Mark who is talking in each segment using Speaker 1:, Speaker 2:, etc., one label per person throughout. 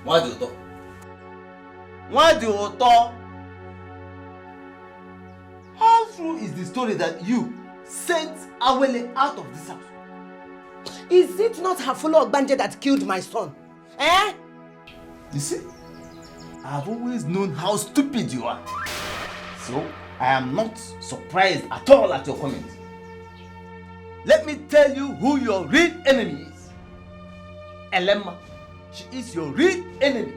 Speaker 1: Why do you talk? Why do you talk? How true is the story that you sent Awele out of this house?
Speaker 2: Is it not her fellow Ogbanje that killed my son? Eh?
Speaker 1: You see, I've always known how stupid you are. So, I am not surprised at all at your comment. Let me tell you who your real enemy is. Elemma. She is your real enemy.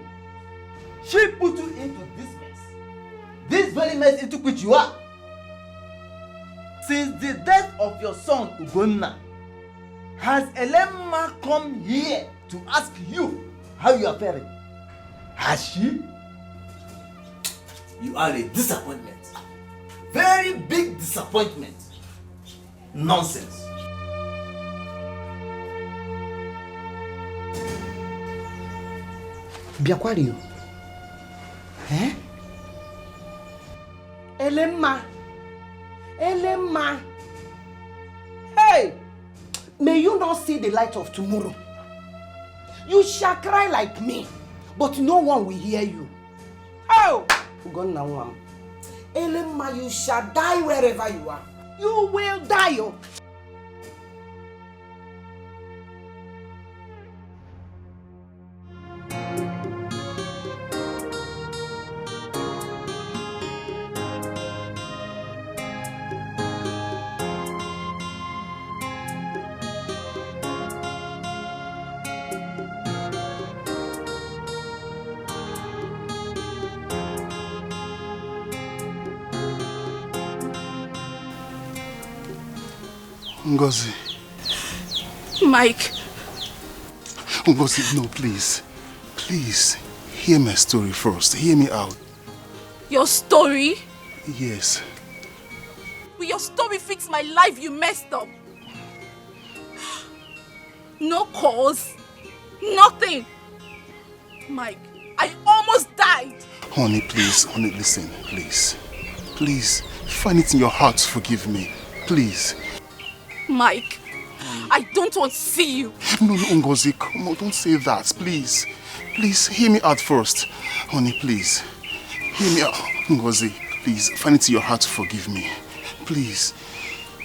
Speaker 1: She put you into this mess. This very mess into which you are. Since the death of your son Ugonna, has Elemma come here to ask you how you are faring? Has she? You are a disappointment. Very big disappointment. Nonsense.
Speaker 2: Biakwario. Eh? Elemma. Elemma. Hey! May you not see the light of tomorrow. You shall cry like me, but no one will hear you. Oh! Elemma, you shall die wherever you are. You will die. Oh.
Speaker 3: Ngozi.
Speaker 4: Mike.
Speaker 3: Ngozi, no, please. Please, hear my story first. Hear me out.
Speaker 4: Your story?
Speaker 3: Yes.
Speaker 4: Will your story fix my life you messed up? No cause. Nothing. Mike, I almost died.
Speaker 3: Honey, please. Honey, listen. Please. Please, find it in your heart to forgive me. Please.
Speaker 4: Mike, I don't want to see you.
Speaker 3: No, Ngozi, come on, don't say that, please. Please, hear me out first. Honey, please. Hear me out. Ngozi, please, find it in your heart to forgive me. Please.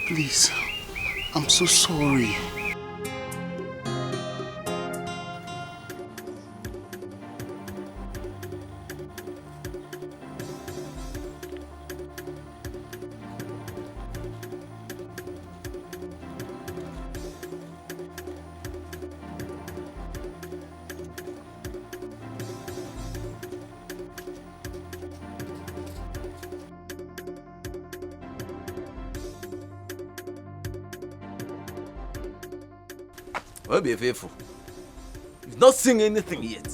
Speaker 3: Please. I'm so sorry.
Speaker 1: Well, be faithful. You've not seen anything yet.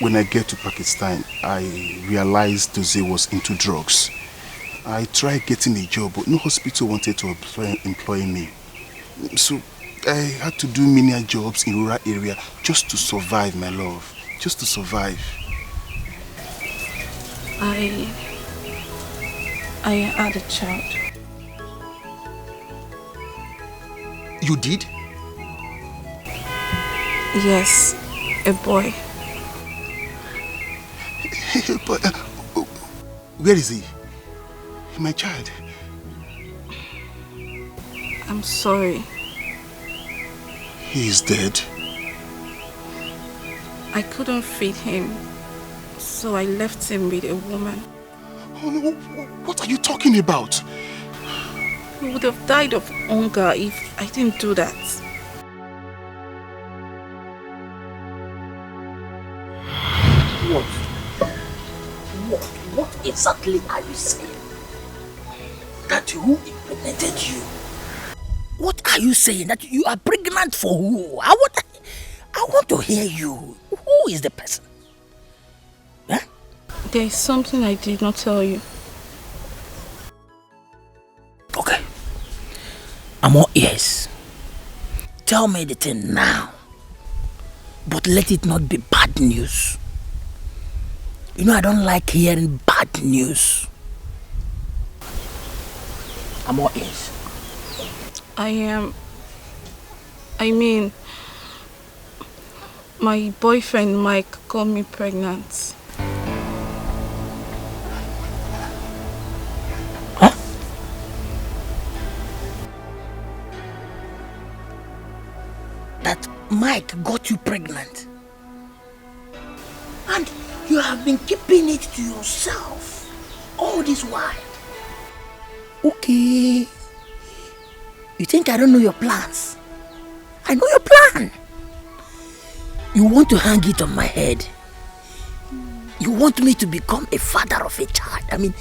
Speaker 3: When I get to Pakistan, I realized Doze was into drugs. I tried getting a job, but no hospital wanted to employ me. So I had to do menial jobs in rural area just to survive, my love. Just to survive.
Speaker 4: I had a child.
Speaker 3: You did?
Speaker 4: Yes, a boy.
Speaker 3: But where is he? My child.
Speaker 4: I'm sorry.
Speaker 3: He is dead.
Speaker 4: I couldn't feed him, so I left him with a woman.
Speaker 3: Honey, what are you talking about?
Speaker 4: He would have died of hunger if I didn't do that.
Speaker 2: What exactly are you saying?
Speaker 5: That who impregnated you? What are you saying? That you are pregnant for who? I want to hear you. Who is the person? Huh?
Speaker 4: There is something I did not tell you.
Speaker 5: Okay. I'm all ears. Tell me the thing now. But let it not be bad news. You know I don't like hearing bad news. I'm all ears.
Speaker 4: My boyfriend Mike got me pregnant.
Speaker 5: Huh? That Mike got you pregnant? And you have been keeping it to yourself all this while? Okay. You think I don't know your plans? I know your plan. You want to hang it on my head. You want me to become a father of a child. I mean,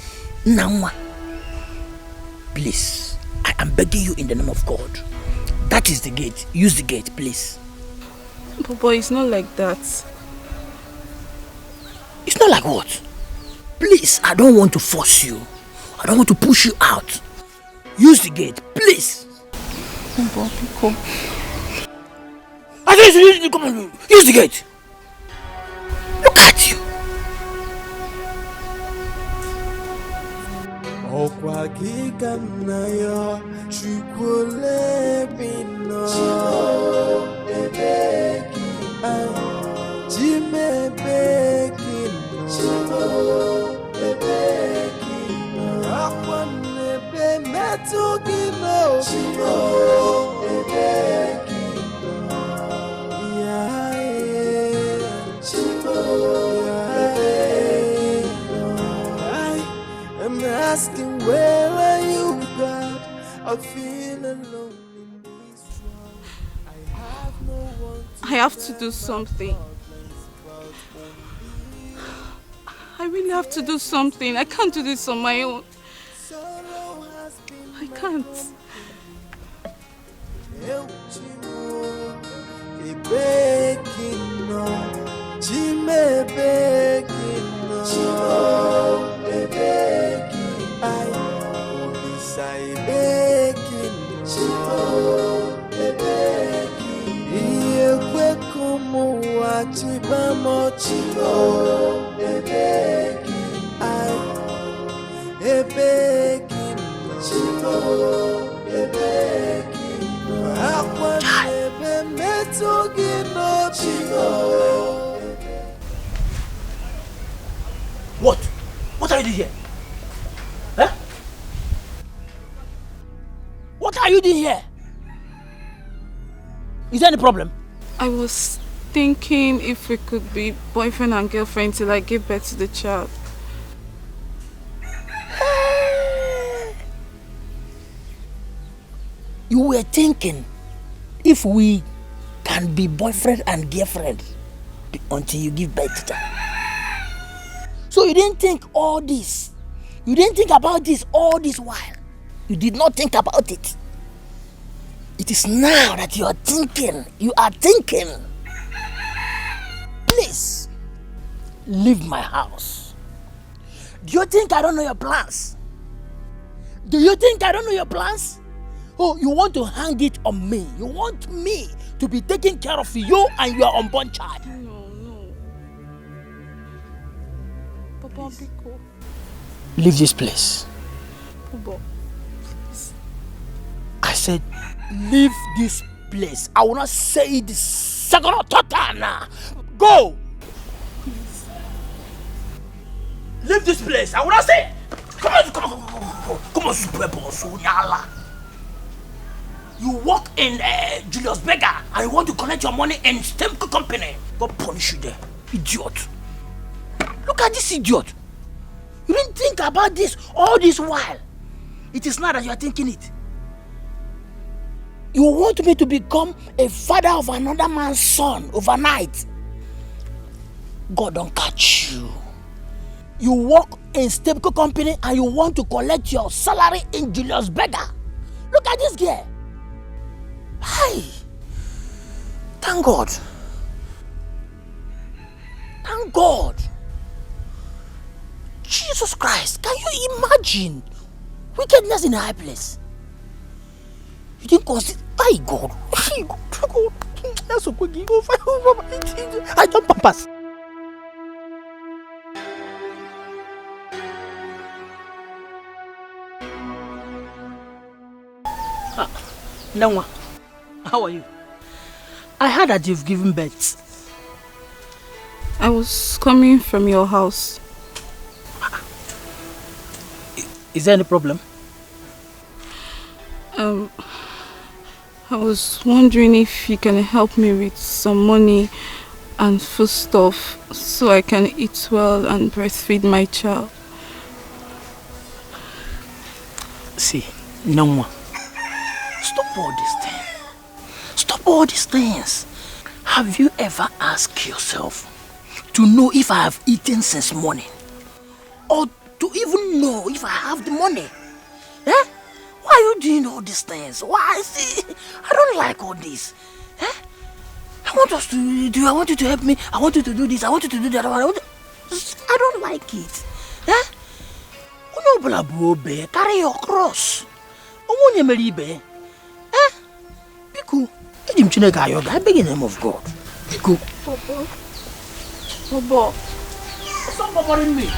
Speaker 5: Namwa. Please, I am begging you in the name of God. That is the gate. Use the gate, please.
Speaker 4: But it's not like that.
Speaker 5: It's not like what? Please, I don't want to force you. I don't want to push you out. Use the gate, please.
Speaker 4: Come.
Speaker 5: I said, come on, use the gate. Look at you.
Speaker 6: I'm asking, where are you, God? I feel alone in this world.
Speaker 4: I have to do something. I really have to do something. I can't do this on my own. I can't.
Speaker 5: What? What are you doing here? Huh? What are you doing here? Is there any problem?
Speaker 4: I was thinking if we could be boyfriend and girlfriend till I give birth to the child.
Speaker 5: You were thinking if we can be boyfriend and girlfriend until you give birth to them. So you didn't think all this. You didn't think about this all this while. You did not think about it. It is now that you are thinking. You are thinking. Please, leave my house. Do you think I don't know your plans? Do you think I don't know your plans? Oh, you want to hang it on me. You want me to be taking care of you and your unborn child.
Speaker 4: No. Papa, be cool.
Speaker 5: Leave this place.
Speaker 4: Papa, please.
Speaker 5: I said, leave this place. I will not say it the second or third time now. Go!
Speaker 4: Please.
Speaker 5: Leave this place. I will not say it. Come on, super boss. You work in Julius Berger and you want to collect your money in Stemco company. God punish you there, idiot. Look at this idiot. You didn't think about this all this while. It is now that you are thinking it. You want me to become a father of another man's son overnight. God don't catch you. You work in stable company and you want to collect your salary in Julius Berger. Look at this girl. Hi. Thank God. Thank God. Jesus Christ, can you imagine wickedness in a high place? You didn't consider. My God. God. That's so quick. I don't purpose. Nangwa, how are you? I heard that you've given birth.
Speaker 4: I was coming from your house.
Speaker 5: Is there any problem?
Speaker 4: I was wondering if you can help me with some money and foodstuff so I can eat well and breastfeed my child.
Speaker 5: See, Nangwa, stop all these things. Stop all these things. Have you ever asked yourself to know if I have eaten since morning? Or to even know if I have the money? Eh? Why are you doing all these things? Why? See, I don't like all this. Eh? I want us to do, I want you to help me. I want you to do this. I want you to do that. I don't like it. Eh? Carry your cross. Eh? Piku. I beg in the name of God. Piku.
Speaker 4: Papa.
Speaker 5: Stop bothering me.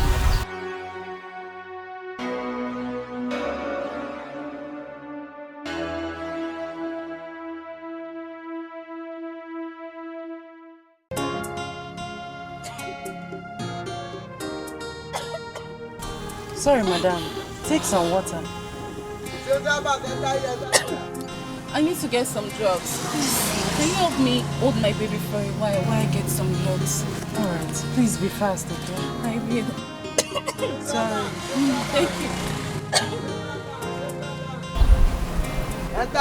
Speaker 7: Sorry, madam. Take some water.
Speaker 4: I need to get some drugs. Please, can you help me hold my baby for a while I get some drugs?
Speaker 7: Alright, please be fast, okay?
Speaker 4: I will.
Speaker 7: Sorry.
Speaker 4: Thank you.
Speaker 6: Enter.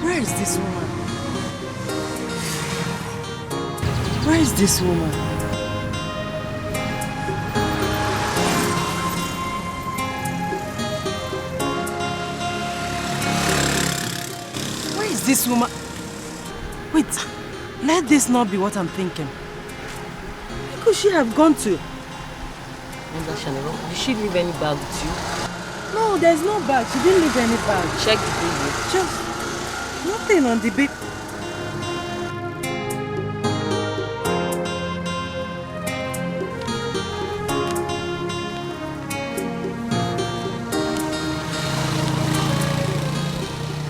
Speaker 7: Where is this woman? Where is this woman? Where is this woman? Wait, let this not be what I'm thinking. Where could she have gone to?
Speaker 8: Did she leave any bag with you?
Speaker 7: No, there's no bag. She didn't leave any bag.
Speaker 8: Check the baby.
Speaker 7: Just nothing on the baby.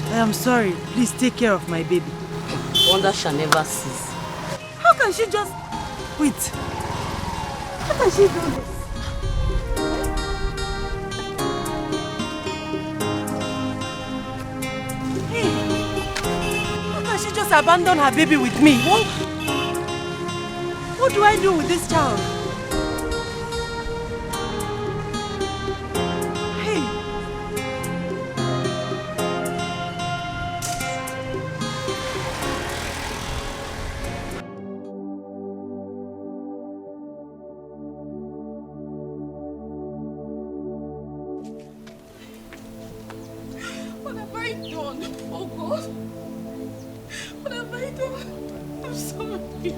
Speaker 7: I am sorry. Please take care of my baby.
Speaker 8: Wonder shall never cease.
Speaker 7: How can she just... Wait. How can she do this? She just abandoned her baby with me. What do I do with this child? Hey.
Speaker 4: What have I done? Oh God. What have I done? I'm sorry.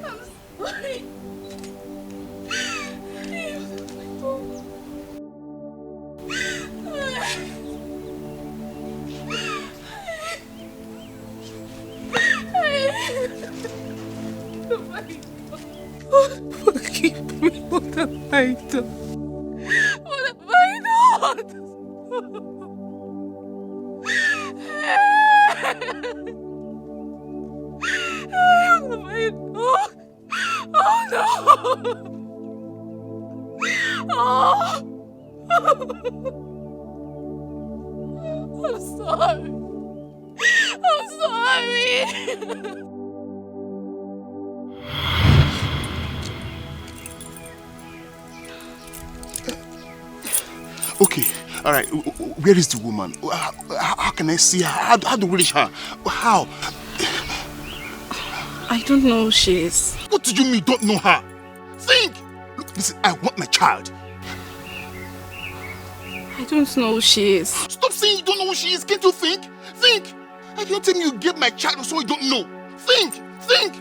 Speaker 4: I'm sorry. Hey, what have I done? Forgive me. What have I done? What have I done? Oh no! Oh! I'm sorry. I'm sorry.
Speaker 3: Okay, Alright, where is the woman? How can I see her? How do we reach her? How?
Speaker 4: I don't know who she is.
Speaker 3: What do you mean you don't know her? Think! Look, listen, I want my child.
Speaker 4: I don't know who she is.
Speaker 3: Stop saying you don't know who she is. Can't you think? Think! I can't tell me you get my child or so you don't know. Think! Think!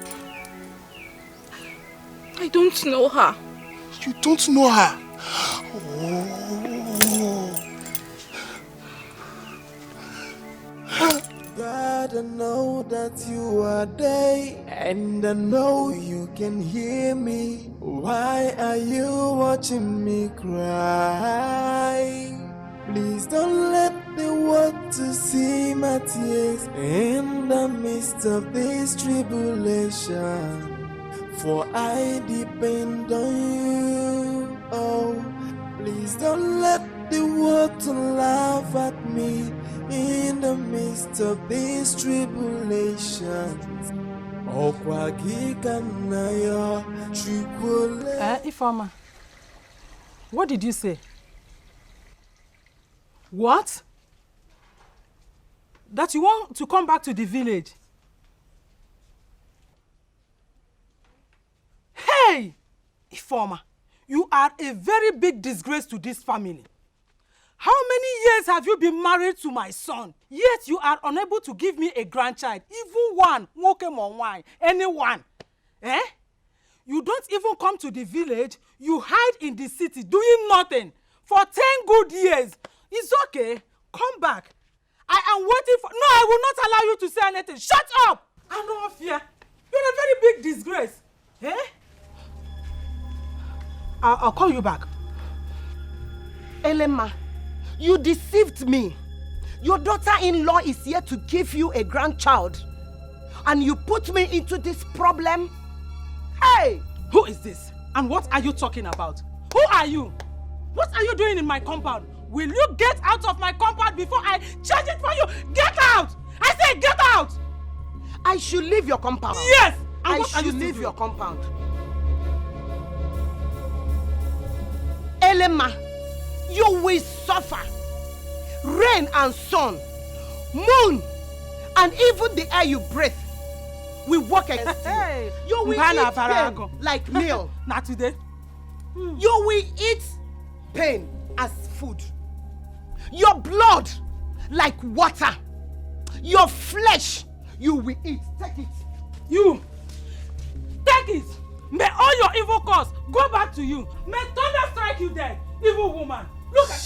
Speaker 4: I don't know her.
Speaker 3: You don't know her?
Speaker 6: God, I know that you are there, and I know you can hear me. Why are you watching me cry? Please don't let the world to see my tears in the midst of this tribulation. For I depend on you. Oh, please don't let the world to laugh at me in the midst of these tribulations.
Speaker 7: Ifeoma, what did you say? What? That you want to come back to the village? Hey! Ifeoma, you are a very big disgrace to this family. How many years have you been married to my son? Yet you are unable to give me a grandchild, even one, anyone. Eh? You don't even come to the village, you hide in the city doing nothing for 10 good years. It's okay, come back. I am waiting for... No, I will not allow you to say anything. Shut up! I know of fear. You're a very big disgrace. Eh? I'll call you back.
Speaker 2: Elema, you deceived me. Your daughter-in-law is here to give you a grandchild. And you put me into this problem? Hey!
Speaker 7: Who is this? And what are you talking about? Who are you? What are you doing in my compound? Will you get out of my compound before I change it for you? Get out! I say get out!
Speaker 2: I should leave your compound.
Speaker 7: Yes!
Speaker 2: I should leave your compound. Elema, you will suffer. Rain and sun, moon, and even the air you breathe will work against you. You will eat pain like meal.
Speaker 7: Not today.
Speaker 2: You will eat pain as food. Your blood like water. Your flesh you will eat. Take it.
Speaker 7: You take it. May all your evil cause go back to you. May thunder strike you dead, evil woman. Look at...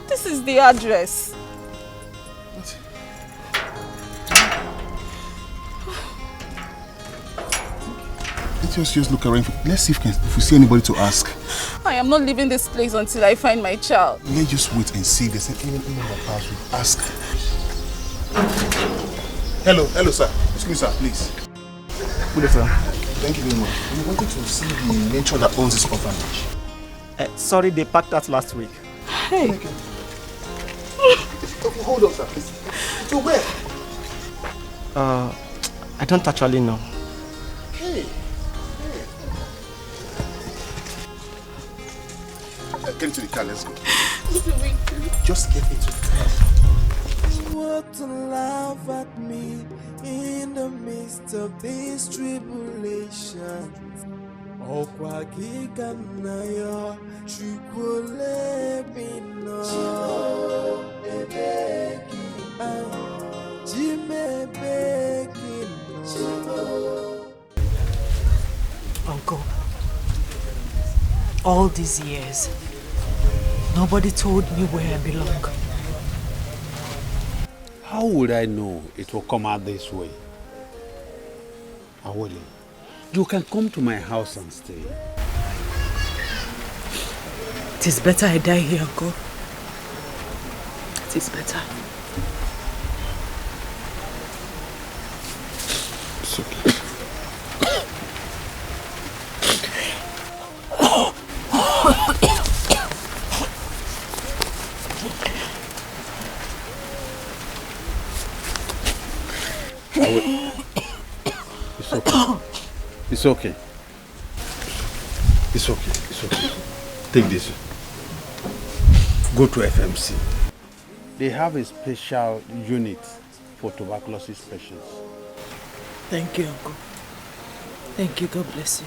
Speaker 4: This is the address.
Speaker 3: What? Let us just look around. Let's see if we see anybody to ask.
Speaker 4: I am not leaving this place until I find my child.
Speaker 3: Let's just wait and see if there's anyone in our house. Ask. Hello, sir. Excuse me, sir, please. Good day, sir. Thank you very much. We wanted to see the matron that owns this orphanage.
Speaker 9: Sorry, they packed us last week.
Speaker 4: Hey.
Speaker 3: Okay. Hold on, sir. To where?
Speaker 9: I don't actually know.
Speaker 3: Hey. Get into the car, let's go. Just get into the car.
Speaker 6: What to laugh at me in the midst of these tribulations. Okwa kikanaya chukule bino Jime bekino.
Speaker 7: Uncle, all these years, nobody told me where I belong.
Speaker 10: How would I know it will come out this way? Awole, you can come to my house and stay.
Speaker 7: It is better I die here, Uncle. It is better.
Speaker 10: It's okay. It's okay. It's okay. It's okay. Take this. Go to FMC. They have a special unit for tuberculosis patients.
Speaker 7: Thank you, Uncle. Thank you. God bless you.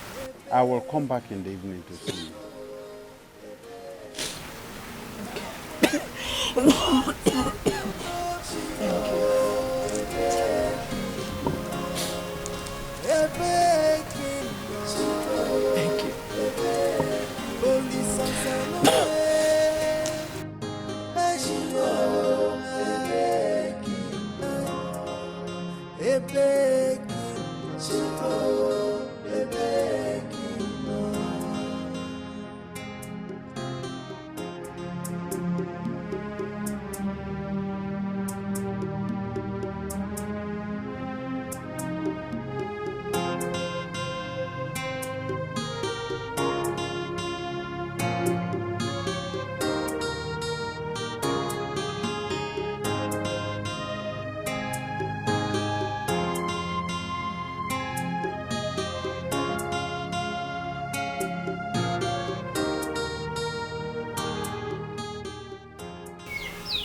Speaker 10: I will come back in the evening to see you.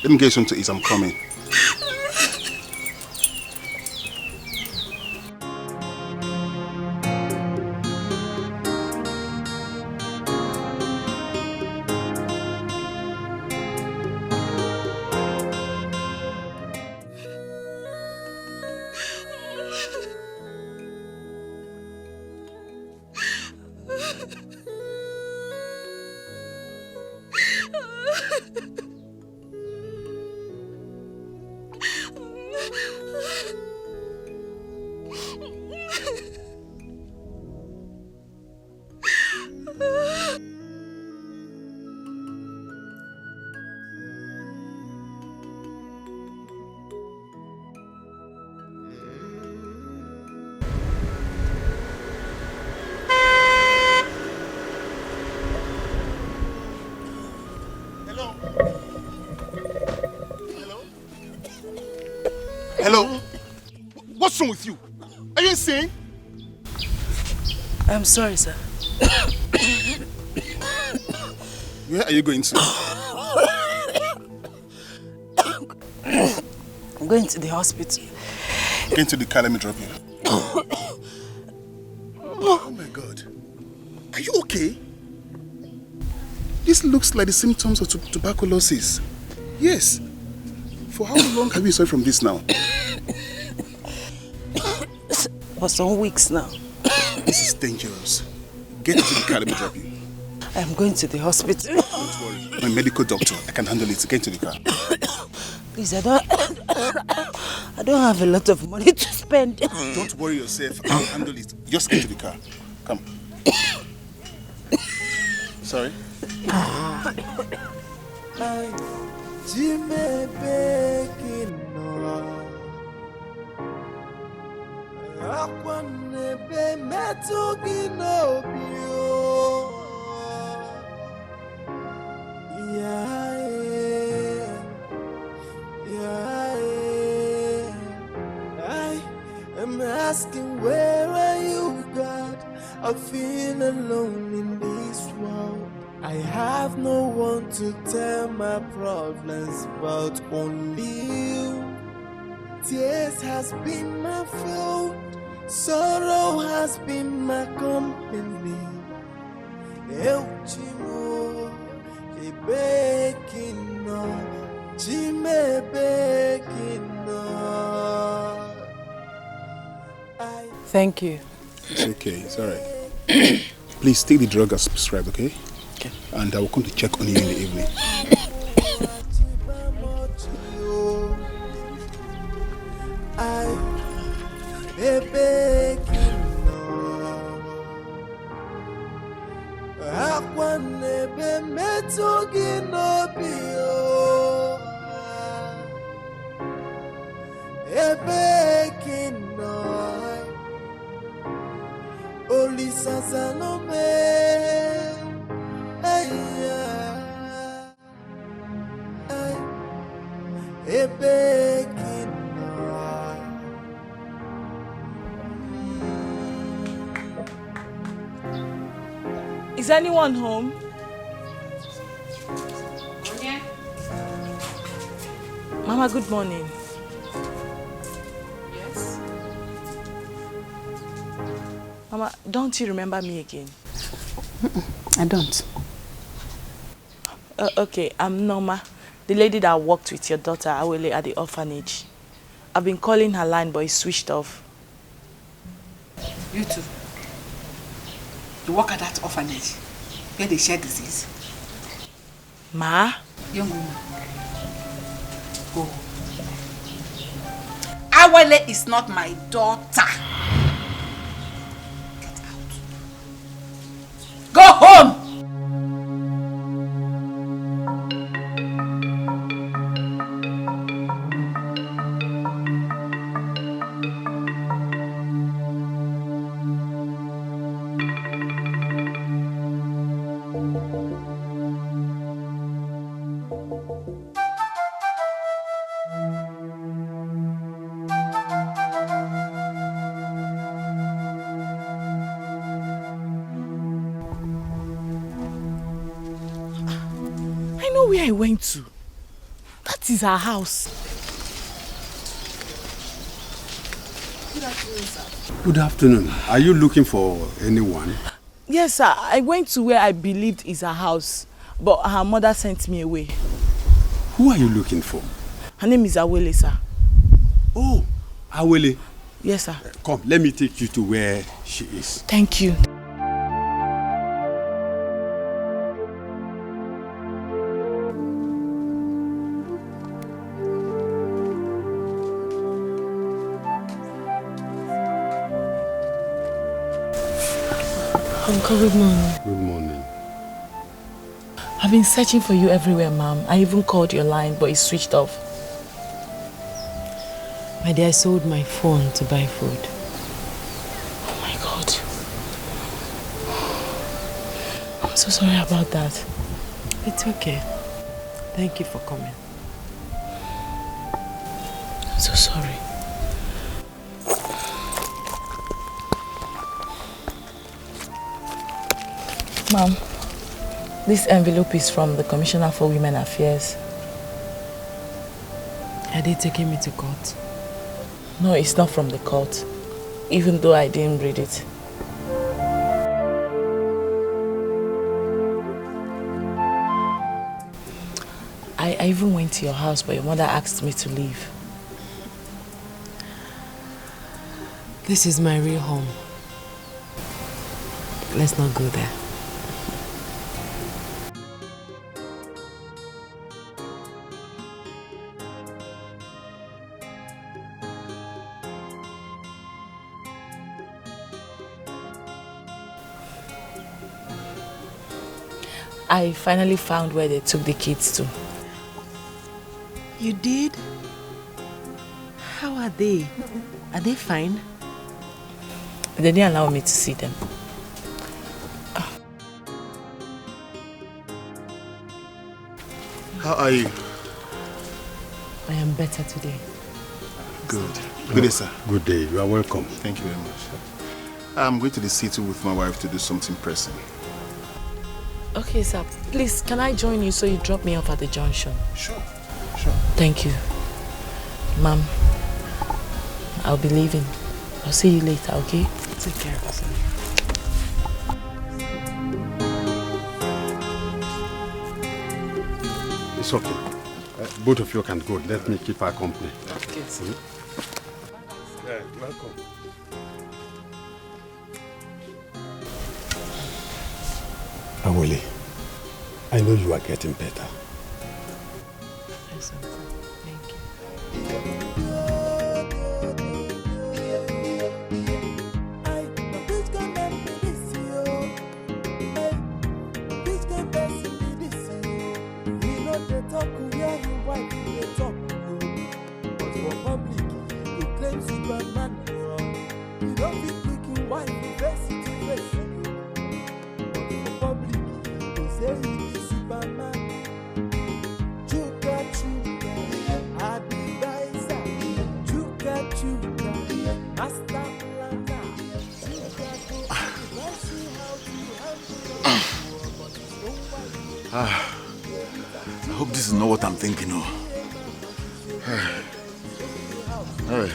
Speaker 3: Let me get something to eat, I'm coming. Hello? What's wrong with you? Are you insane?
Speaker 7: I'm sorry, sir.
Speaker 3: Where are you going to?
Speaker 7: I'm going to the hospital.
Speaker 3: Going to the car, let me drop you. Oh my God. Are you okay? This looks like the symptoms of tuberculosis. Yes. For how long have you suffered from this now?
Speaker 7: For some weeks now.
Speaker 3: This is dangerous. Get into the car, let me drop you.
Speaker 7: I'm going to the hospital.
Speaker 3: Don't worry. I'm a medical doctor. I can handle it. Get into the car.
Speaker 7: Please, I don't have a lot of money to spend.
Speaker 3: Don't worry yourself. I'll handle it. Just get into the car. Come. Sorry?
Speaker 6: I'm asking, where are you, God? I feel alone in this world. I have no one to tell my problems but only you. Tears has been my food, sorrow has been my company. Eu chimo, e baking no, chime baking no.
Speaker 11: Thank you.
Speaker 3: It's okay, it's alright. Please take the drug as prescribed, okay?
Speaker 11: Okay.
Speaker 3: And I will come to check on you in the evening.
Speaker 11: Is anyone home?
Speaker 12: Yeah.
Speaker 11: Mama, good morning.
Speaker 12: Yes.
Speaker 11: Mama, don't you remember me again?
Speaker 12: I don't.
Speaker 11: Okay, I'm Norma, the lady that worked with your daughter Awele at the orphanage. I've been calling her line, but it's switched off.
Speaker 12: You too. You work at that orphanage where they share disease.
Speaker 11: Ma?
Speaker 12: Young woman. Go. Awele is not my daughter. Get out. Go home!
Speaker 11: Where I went to. That is our house.
Speaker 12: Good afternoon, sir.
Speaker 10: Good afternoon. Are you looking for anyone?
Speaker 11: Yes, sir. I went to where I believed is her house, but her mother sent me away.
Speaker 10: Who are you looking for?
Speaker 11: Her name is Awele, sir.
Speaker 10: Oh, Awele.
Speaker 11: Yes, sir.
Speaker 10: Come, let me take you to where she is.
Speaker 11: Thank you. Uncle, good morning.
Speaker 10: Good morning.
Speaker 11: I've been searching for you everywhere, Mom. I even called your line, but it's switched off.
Speaker 13: My dear, I sold my phone to buy food.
Speaker 11: Oh my God. I'm so sorry about that.
Speaker 13: It's okay. Thank you for coming.
Speaker 11: I'm so sorry. Mom, this envelope is from the Commissioner for Women Affairs.
Speaker 13: Are they taking me to court?
Speaker 11: No, it's not from the court, even though I didn't read it. I even went to your house, but your mother asked me to leave.
Speaker 13: This is my real home. Let's not go there.
Speaker 11: I finally found where they took the kids to.
Speaker 13: You did? How are they? Are they fine?
Speaker 11: They didn't allow me to see them.
Speaker 3: How are you?
Speaker 11: I am better today.
Speaker 3: Good. Good day, sir.
Speaker 10: Good day. You are welcome.
Speaker 3: Thank you very much. I'm going to the city with my wife to do something pressing.
Speaker 11: Okay, sir. Please, can I join you so you drop me off at the junction?
Speaker 3: Sure.
Speaker 11: Thank you. Ma'am, I'll be leaving. I'll see you later, okay?
Speaker 12: Take care of yourself.
Speaker 10: It's okay. Both of you can go. Let me keep her company.
Speaker 12: Okay.
Speaker 10: Yeah, welcome. Awele, I know you are getting better.
Speaker 11: Yes, sir. Thank you.
Speaker 1: I hope this is not what I'm thinking of. Hey.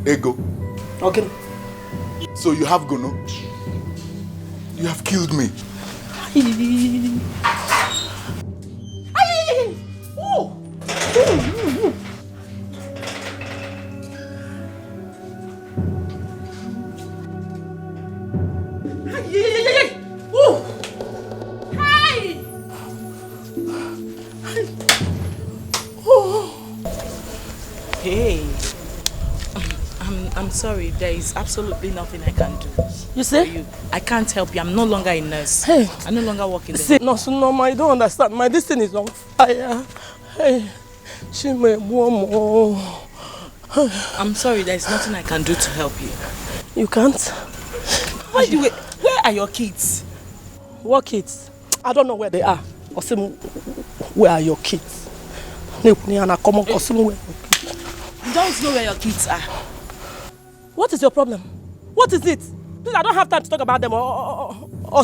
Speaker 14: Ego.
Speaker 2: Okay.
Speaker 14: So you have Gono? You have killed me.
Speaker 11: Hey, I'm sorry. There is absolutely nothing I can do.
Speaker 2: You see?
Speaker 11: I can't help you. I'm no longer a nurse.
Speaker 2: Hey.
Speaker 11: I no longer work in the...
Speaker 2: See, no, I don't understand. My destiny is on fire. Hey, she may more.
Speaker 11: I'm sorry. There is nothing I can do to help you.
Speaker 2: You can't?
Speaker 11: By the way, where are your kids?
Speaker 2: What kids? I don't know where they are. Osim, where are your kids? You don't know
Speaker 11: where your kids are.
Speaker 2: What is your problem? What is it? Please, I don't have time to talk about them or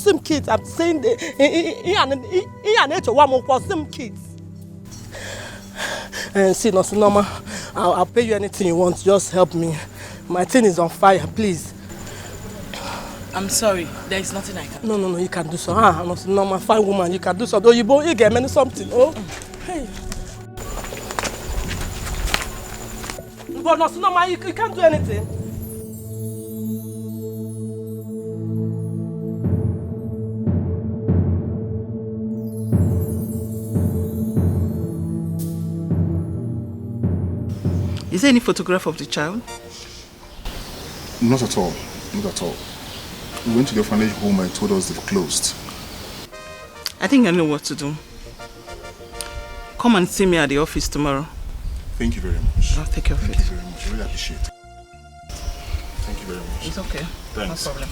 Speaker 2: some kids. I'm saying the some kids. And see, no, Norma, I'll pay you anything you want. Just help me. My thing is on fire, please.
Speaker 11: I'm sorry, there is nothing I can do.
Speaker 2: No, you can do so. No, Norma, fine woman, you can do so. Though you get me something. Oh, hey. But no, Norma, you can't do anything.
Speaker 12: Is there any photograph of the child?
Speaker 3: Not at all. Not at all. We went to the orphanage home and told us they've closed.
Speaker 12: I think I know what to do. Come and see me at the office tomorrow.
Speaker 3: Thank you very much.
Speaker 12: I'll take care of it.
Speaker 3: Thank you very much. I really appreciate it. Thank you very much.
Speaker 12: It's okay.
Speaker 3: Thanks.
Speaker 12: No problem.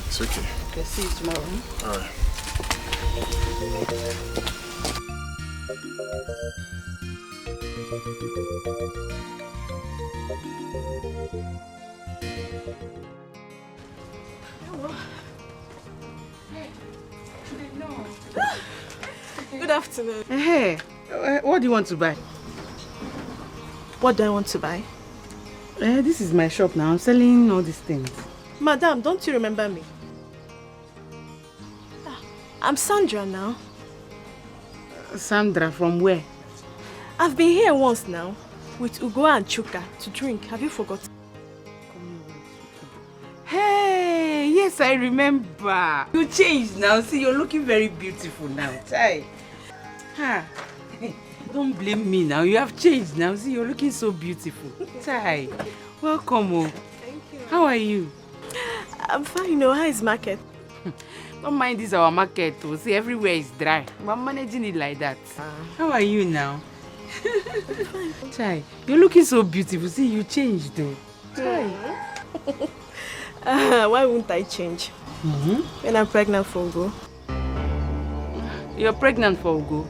Speaker 3: It's okay.
Speaker 12: Okay, see you tomorrow.
Speaker 3: All right.
Speaker 11: Good afternoon.
Speaker 12: Hey, what do you want to buy?
Speaker 11: What do I want to buy?
Speaker 12: This is my shop now. I'm selling all these things.
Speaker 11: Madam, don't you remember me? I'm Sandra now.
Speaker 12: Sandra, from where?
Speaker 11: I've been here once now with Ugo and Chuka to drink. Have you forgotten?
Speaker 12: Hey, yes, I remember. You changed now. See, you're looking very beautiful now. Chai. Ha. Don't blame me now. You have changed now. See, you're looking so beautiful. Chai. Welcome. Oh.
Speaker 11: Thank you.
Speaker 12: How are you?
Speaker 11: I'm fine. How is market?
Speaker 12: Don't mind this our market. Oh. See, everywhere is dry. I'm managing it like that. How are you now?
Speaker 11: Fine.
Speaker 12: Chai, you're looking so beautiful. See, you changed though. Chai.
Speaker 11: Why wouldn't I change? When I'm pregnant for Ugo.
Speaker 12: You're pregnant for Ugo?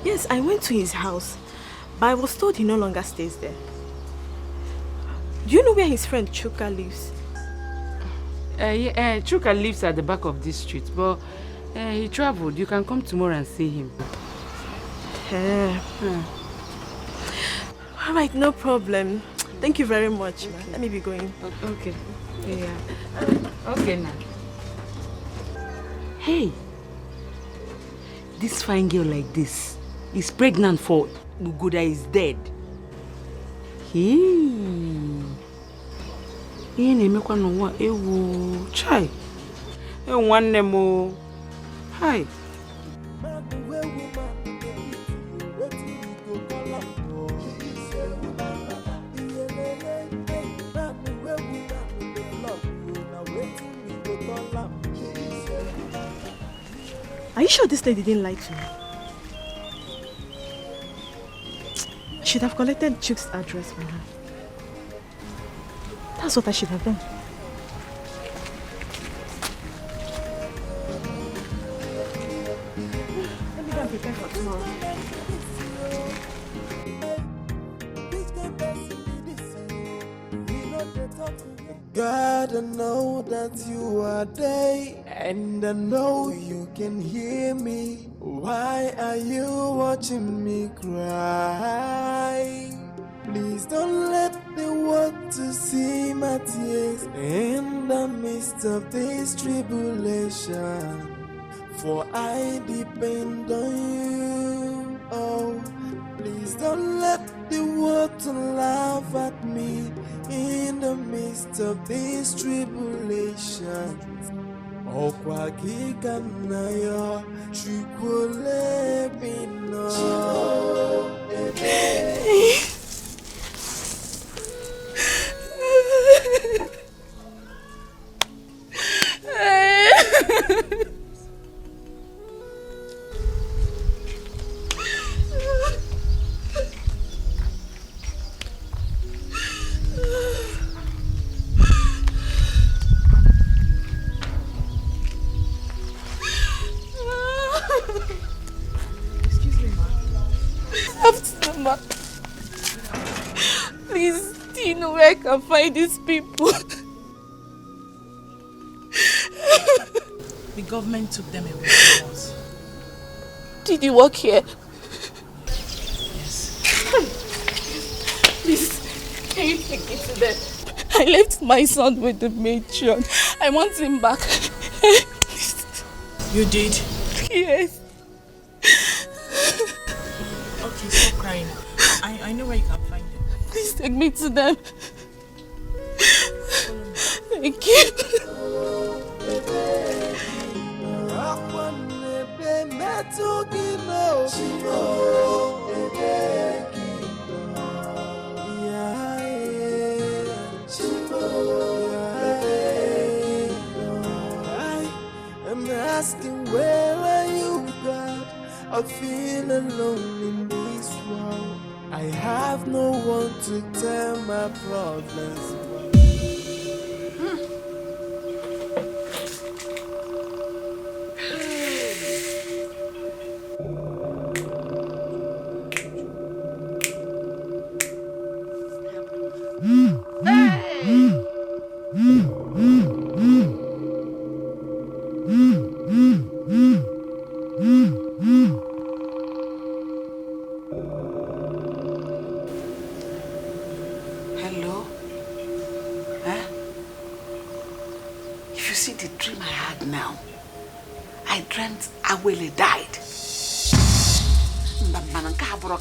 Speaker 11: Yes, I went to his house, but I was told he no longer stays there. Do you know where his friend Chuka lives?
Speaker 12: Chuka lives at the back of this street, but he traveled. You can come tomorrow and see him.
Speaker 11: All right, no problem. Thank you very much. Okay. Let me be going.
Speaker 12: Okay. Yeah. Okay now. Hey, this fine girl like this is pregnant for Ugo that is dead. Chai. One nemo. Hi.
Speaker 11: Are you sure this lady didn't lie to me? I should have collected Chuk's address from her. That's what I should have done. Let me go and prepare for tomorrow.
Speaker 6: God, I know that you are there, and I know you can hear me. Why are you watching me cry? Please don't let the water see my tears in the midst of this tribulation, for I depend on you. Oh, please don't let the water laugh at me in the midst of this tribulation. Okwa kika nayo chukule bino.
Speaker 4: Please, do you know where I can find these people?
Speaker 11: The government took them away from us.
Speaker 4: Did you work here?
Speaker 11: Yes.
Speaker 4: Please, can you take me to them? I left my son with the matron. I want him back. Please.
Speaker 11: You did?
Speaker 4: Yes.
Speaker 11: Okay, stop crying. I know where you can find them.
Speaker 4: Please take me to them. Thank you.
Speaker 6: I'm asking, where are you, God? I feel alone in this world. I have no one to tell my problems.
Speaker 12: now. I dreamt Awele died.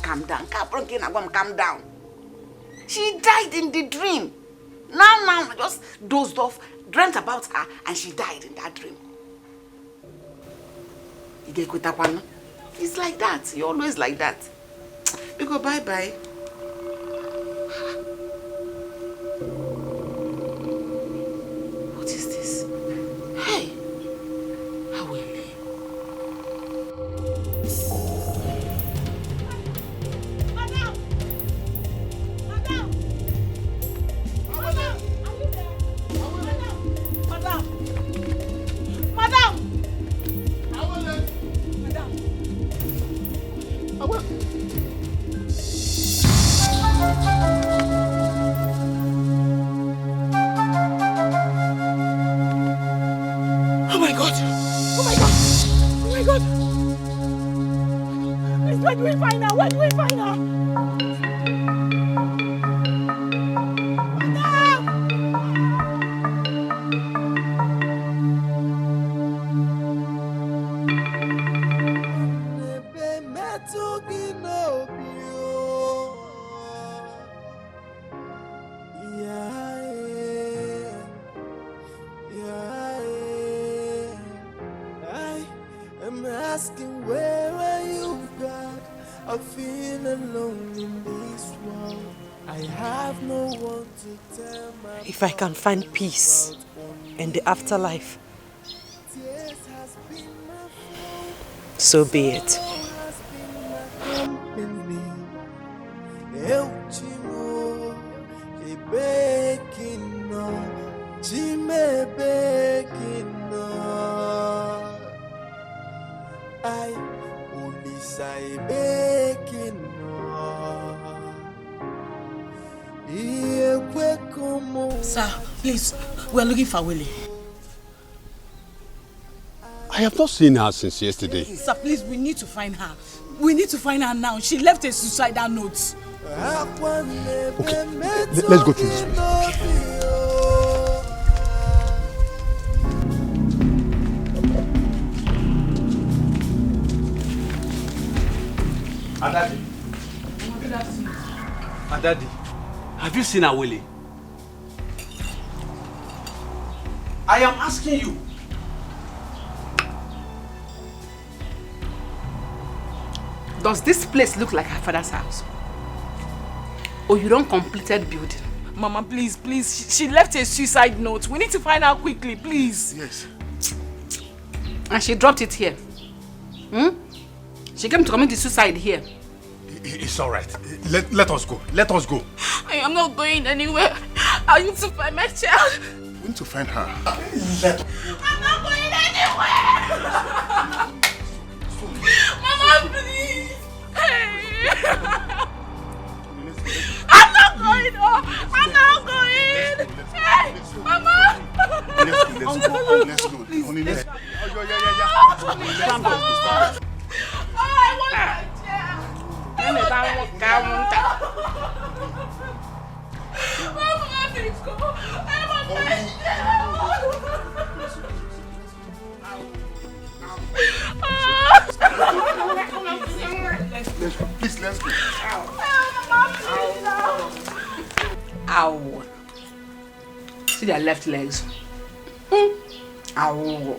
Speaker 12: Calm down. Calm down. She died in the dream. Now, I just dozed off, dreamt about her, and she died in that dream. It's like that. You're always like that. We go bye-bye. What is this? Hey! Awele.
Speaker 7: Madam! Madam! Madam! Are you there? Madam! Madam!
Speaker 2: Oh my God! Oh my God! Oh my God! Please, where do we find her? Where do we find her?
Speaker 6: I'm asking, where are you, God? I feel alone in this world. I have no one to tell my.
Speaker 13: If I can find peace in the afterlife, so be it.
Speaker 2: Sir, please, we are looking for Willie.
Speaker 10: I have not seen her since yesterday.
Speaker 2: Sir, please, we need to find her. We need to find her now. She left a suicidal note.
Speaker 10: Okay, let's go through this way.
Speaker 15: Adadi.
Speaker 2: Good afternoon.
Speaker 15: Adadi, have you seen Awele? I am asking you.
Speaker 12: Does this place look like her father's house? Or you don't completed building?
Speaker 11: Mama, please, please. She left a suicide note. We need to find her quickly, please.
Speaker 3: Yes.
Speaker 12: And she dropped it here. She came to commit the suicide here.
Speaker 3: It's all right. Let us go. Let us go.
Speaker 11: I am not going anywhere. I need to find my child.
Speaker 3: We need to find her.
Speaker 11: I'm not going anywhere. Mama, please. Hey. I'm not going. I'm not going. Hey, Mama.
Speaker 3: Let's go. Please.
Speaker 11: I want my child. Mama, please go. I want my
Speaker 3: Please, let's go.
Speaker 12: Ow. See their left legs. Ow.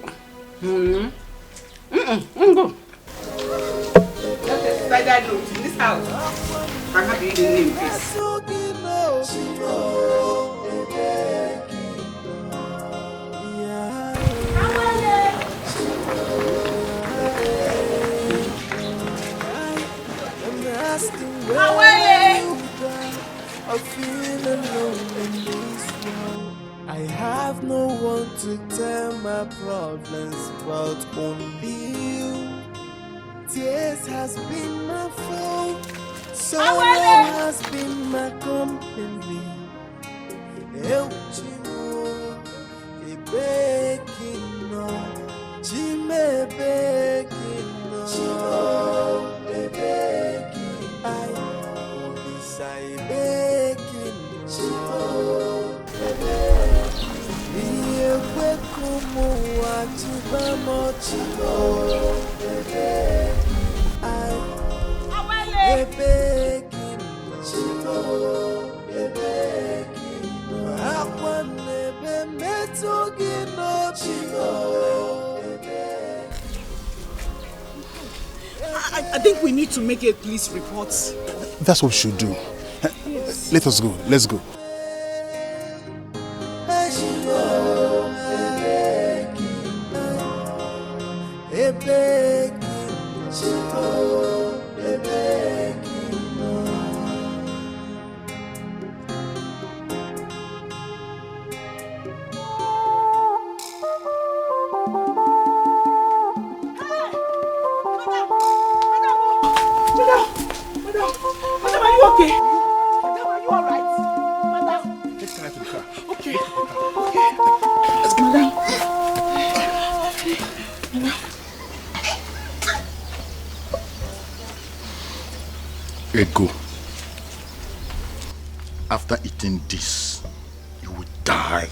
Speaker 12: Go. Like that in this house. I'm happy you didn't name this.
Speaker 6: I feel alone in this world. I have no one to tell my problems but only you. Tears has been my fault. Sorrow has been my company. Eu te amo, e bequino, te me bequino, e bequino, ai, only sai bequino, e eu como a te
Speaker 16: I think we need to make a police report.
Speaker 3: That's what we should do.
Speaker 16: Yes.
Speaker 3: Let us go. Let's go.
Speaker 16: Madam, are you okay? Madam, are you alright? Madam.
Speaker 3: Let's carry her to the car.
Speaker 16: Okay. Okay. Let's go. Madam.
Speaker 3: Ego. After eating this, you will die.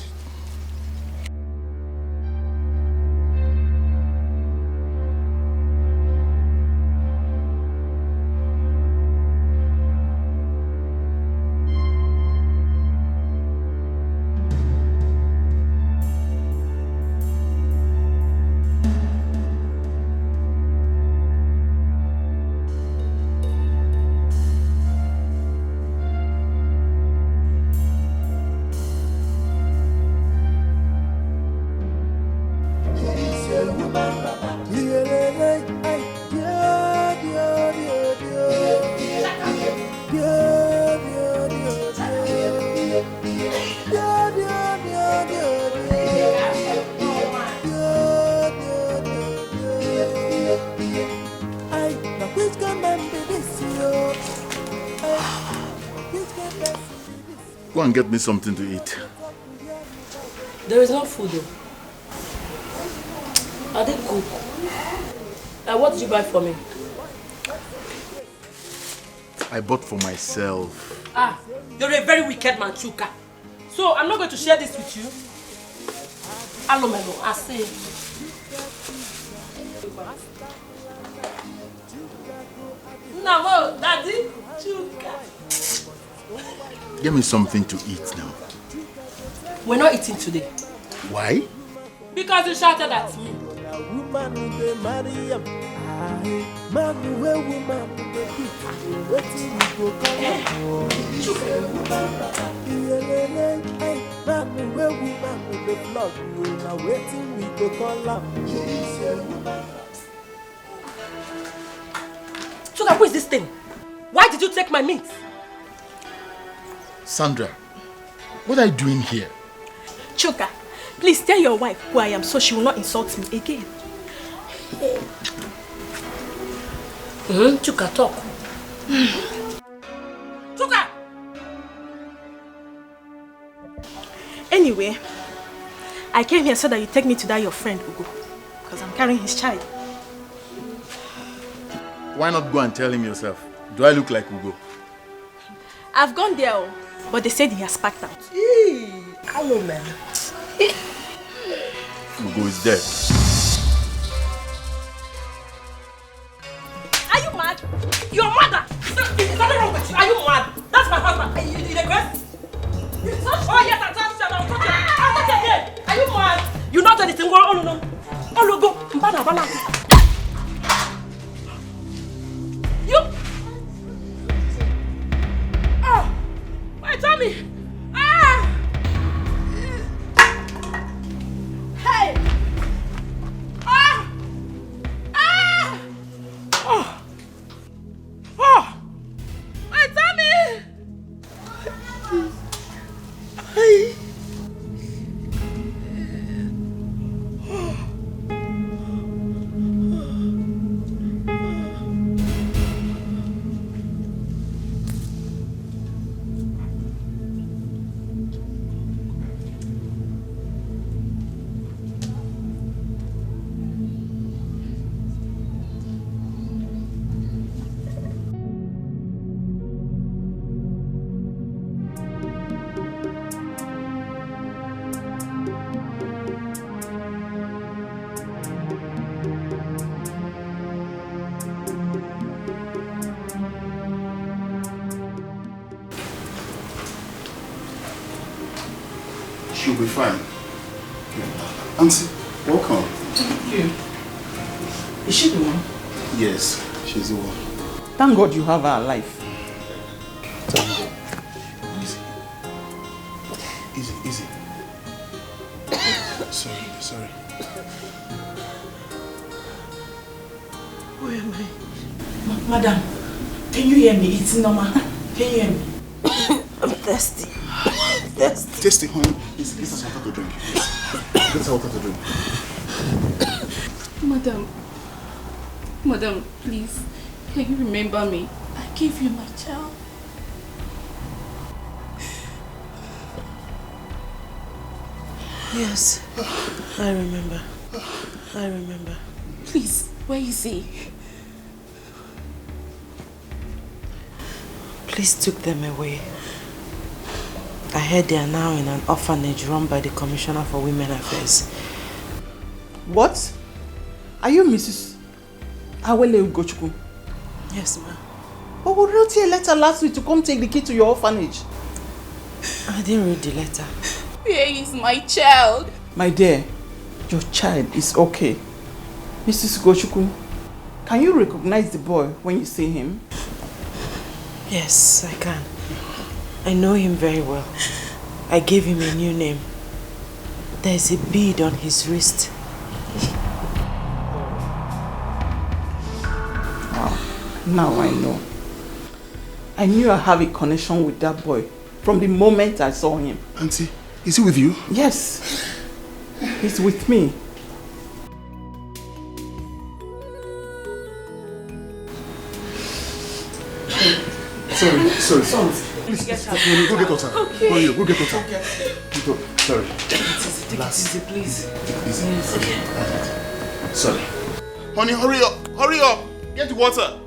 Speaker 3: Go and get me something to eat.
Speaker 8: There is no food though. I did cook. What did you buy for me?
Speaker 3: I bought for myself.
Speaker 8: Ah, you're a very wicked man, Chuka. So I'm not going to share this with you. Hello, Melo, I say. No, Daddy, Chuka.
Speaker 3: Give me something to eat now.
Speaker 8: We're not eating today.
Speaker 3: Why?
Speaker 8: Because you shouted at me. Chuka, who is this thing? Why did you take my meat?
Speaker 3: Sandra, what are you doing here?
Speaker 17: Chuka, please tell your wife who I am so she will not insult me again.
Speaker 8: Chuka, talk. Chuka!
Speaker 17: Anyway, I came here so that you take me to that your friend Ugo, because I'm carrying his child.
Speaker 3: Why not go and tell him yourself? Do I look like Ugo?
Speaker 17: I've gone there, but they said he has packed out.
Speaker 5: Hello, man.
Speaker 3: Ugo is dead.
Speaker 8: Are you mad? You're mad! There's nothing wrong with you. Are you mad? That's my husband. You regret? Oh yes, I'll touch you. I'll touch you again. Are you mad? You not anything. Oh no. Oh no, go. You. Oh, my tummy. Ah. Hey. Ah. Ah. Oh. Oh. My tummy. Hey.
Speaker 3: she'll be fine. Auntie, welcome.
Speaker 12: Thank you. Is she the one?
Speaker 3: Yes, she's the one.
Speaker 12: Thank God you have her alive.
Speaker 3: Thank God. Easy. Sorry.
Speaker 12: Where am I? Madam, can you hear me? It's normal. Can you hear me? I'm thirsty.
Speaker 3: Thirsty, honey. Get us water to drink. Get us water to drink.
Speaker 4: Madam, please, can you remember me? I gave you my child.
Speaker 11: Yes, I remember.
Speaker 4: Please, where is he?
Speaker 11: Police took them away. I heard they are now in an orphanage run by the Commissioner for Women Affairs.
Speaker 12: What? Are you Mrs. Awele Ugochukwu?
Speaker 11: Yes, ma'am.
Speaker 12: But we wrote you a letter last week to come take the key to your orphanage.
Speaker 11: I didn't read the letter.
Speaker 4: Where is my child?
Speaker 12: My dear, your child is okay. Mrs. Ugochukwu, can you recognize the boy when you see him?
Speaker 11: Yes, I can. I know him very well. I gave him a new name. There's a bead on his wrist.
Speaker 12: Now I know. I knew I have a connection with that boy from the moment I saw him.
Speaker 3: Auntie, is he with you?
Speaker 12: Yes. He's with me.
Speaker 3: Sorry. Please, go get water.
Speaker 4: Okay.
Speaker 3: Go get water.
Speaker 12: Okay.
Speaker 3: Sorry.
Speaker 11: Take it easy, please.
Speaker 3: Easy.
Speaker 11: Yes.
Speaker 3: Okay. Sorry. Honey, hurry up. Get the water.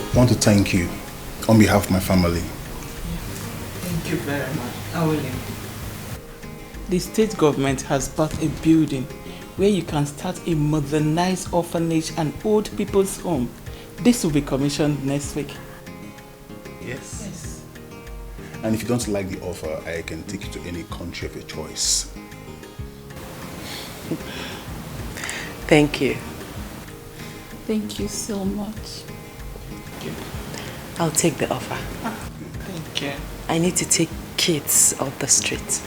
Speaker 3: I want to thank you on behalf of my family.
Speaker 12: Thank you very much. Awele. The state government has bought a building where you can start a modernized orphanage and old people's home. This will be commissioned next week.
Speaker 3: Yes. And if you don't like the offer, I can take you to any country of your choice.
Speaker 11: Thank you.
Speaker 4: Thank you so much.
Speaker 11: I'll take the offer.
Speaker 12: Thank you.
Speaker 11: I need to take kids off the street.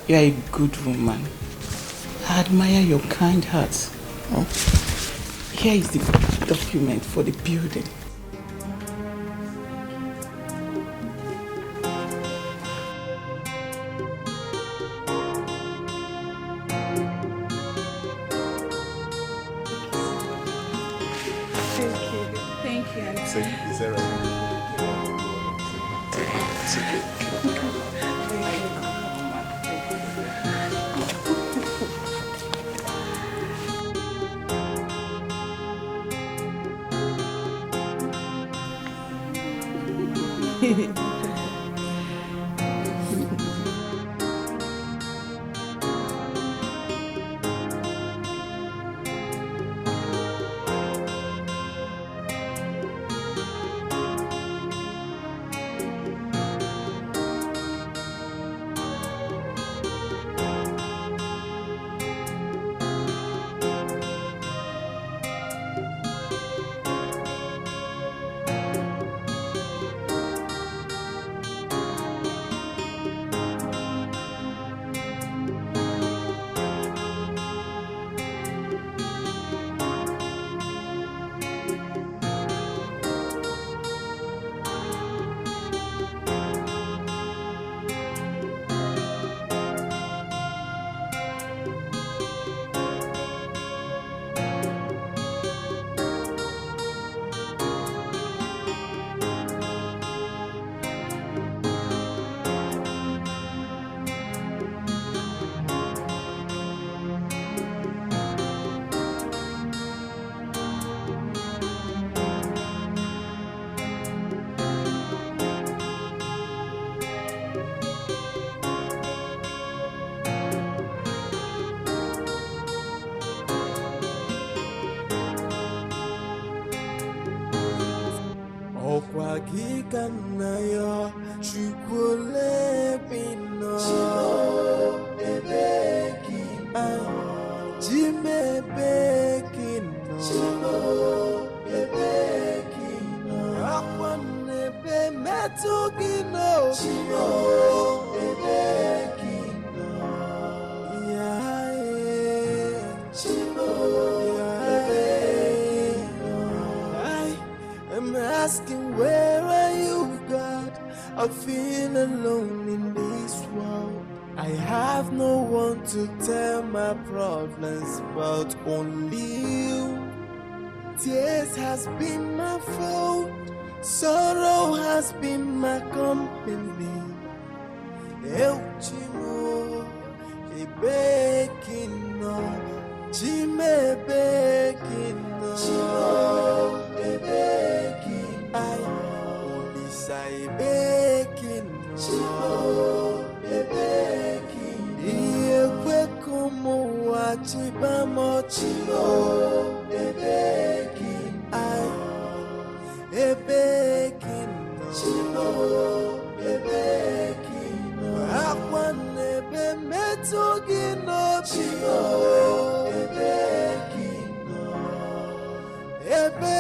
Speaker 12: You are a good woman. I admire your kind heart. Oh. Here is the document for the building.
Speaker 4: Thank you.
Speaker 3: Is that right?
Speaker 6: Gikanayo Chukule Pino Chimo Ebekino Jime Bekino Chimo Ebekino Akwane Be Metugino Chimo Ebekino Chimo I'm asking, where are you, God? I feel alone in this world. I have no one to tell my problems but only you. Tears has been my fault, sorrow has been my company. El Chimo, Ebekino, Jime Bekino, Chimo, Ebekino, I only say Ebekino, Chimo, Ebekino, Iekwe kumu wachibamo, Chimo, Ebekino, I Ebekino, Chimo, Ebekino, Akwane be metogino, Chimo, Ebekino, Ebekino.